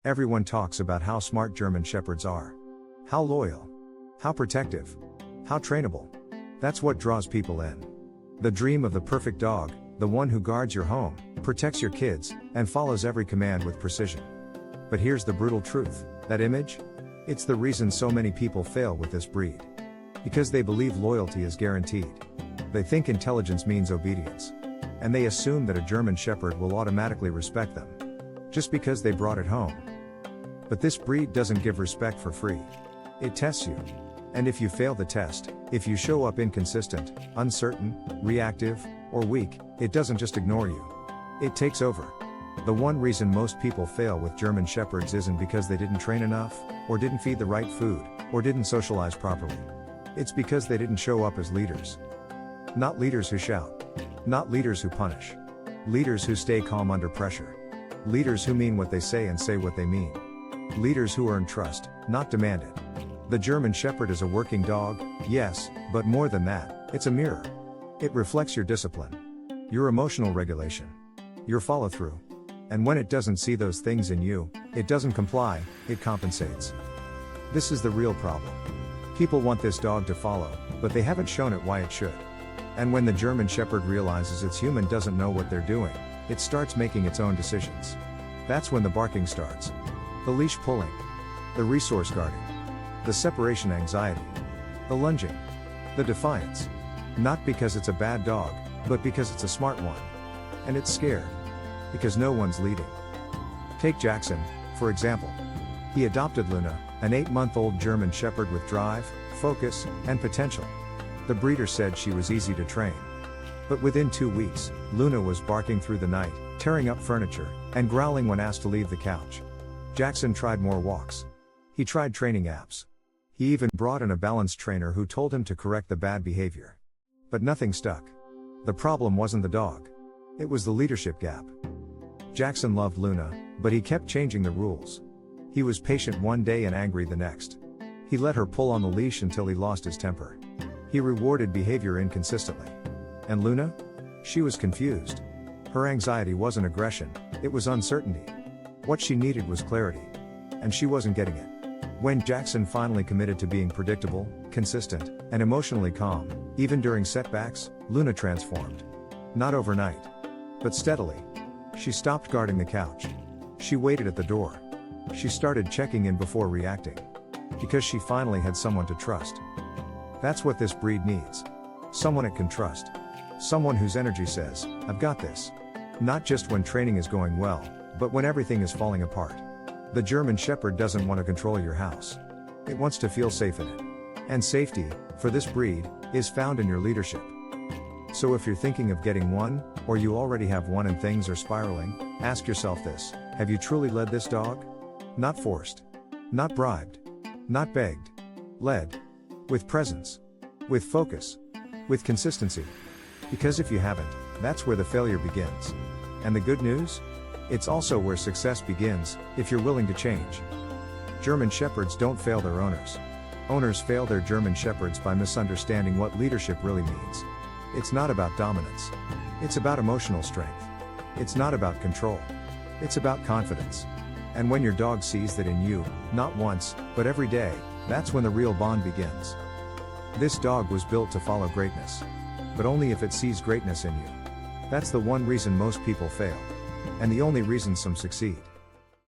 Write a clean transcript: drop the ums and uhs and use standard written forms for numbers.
Everyone talks about how smart German Shepherds are. How loyal. How protective. How trainable. That's what draws people in. The dream of the perfect dog, the one who guards your home, protects your kids, and follows every command with precision. But here's the brutal truth, that image? It's the reason so many people fail with this breed. Because they believe loyalty is guaranteed. They think intelligence means obedience. And they assume that a German Shepherd will automatically respect them. Just because they brought it home. But this breed doesn't give respect for free. It tests you. And if you fail the test, if you show up inconsistent, uncertain, reactive, or weak, it doesn't just ignore you. It takes over. The one reason most people fail with German Shepherds isn't because they didn't train enough, or didn't feed the right food, or didn't socialize properly. It's because they didn't show up as leaders. Not leaders who shout. Not leaders who punish. Leaders who stay calm under pressure. Leaders who mean what they say and say what they mean. Leaders who earn trust, not demand it. The German Shepherd is a working dog, yes, but more than that, it's a mirror. It reflects your discipline. Your emotional regulation. Your follow-through. And when it doesn't see those things in you, it doesn't comply, it compensates. This is the real problem. People want this dog to follow, but they haven't shown it why it should. And when the German Shepherd realizes its human doesn't know what they're doing, it starts making its own decisions. That's when the barking starts. The leash pulling. The resource guarding. The separation anxiety. The lunging. The defiance. Not because it's a bad dog, but because it's a smart one. And it's scared. Because no one's leading. Take Jackson, for example. He adopted Luna, an 8-month-old German Shepherd with drive, focus, and potential. The breeder said she was easy to train. But within 2 weeks, Luna was barking through the night, tearing up furniture, and growling when asked to leave the couch. Jackson tried more walks. He tried training apps. He even brought in a balance trainer who told him to correct the bad behavior. But nothing stuck. The problem wasn't the dog. It was the leadership gap. Jackson loved Luna, but he kept changing the rules. He was patient one day and angry the next. He let her pull on the leash until he lost his temper. He rewarded behavior inconsistently. And Luna? She was confused. Her anxiety wasn't aggression, it was uncertainty. What she needed was clarity. And she wasn't getting it. When Jackson finally committed to being predictable, consistent, and emotionally calm, even during setbacks, Luna transformed. Not overnight. But steadily. She stopped guarding the couch. She waited at the door. She started checking in before reacting. Because she finally had someone to trust. That's what this breed needs. Someone it can trust. Someone whose energy says, I've got this. Not just when training is going well, but when everything is falling apart. The German Shepherd doesn't want to control your house. It wants to feel safe in it. And safety, for this breed, is found in your leadership. So if you're thinking of getting one, or you already have one and things are spiraling, ask yourself this: have you truly led this dog? Not forced. Not bribed. Not begged. Led. With presence. With focus. With consistency. Because if you haven't, that's where the failure begins. And the good news? It's also where success begins, if you're willing to change. German Shepherds don't fail their owners. Owners fail their German Shepherds by misunderstanding what leadership really means. It's not about dominance. It's about emotional strength. It's not about control. It's about confidence. And when your dog sees that in you, not once, but every day, that's when the real bond begins. This dog was built to follow greatness. But only if it sees greatness in you. That's the one reason most people fail. And the only reason some succeed.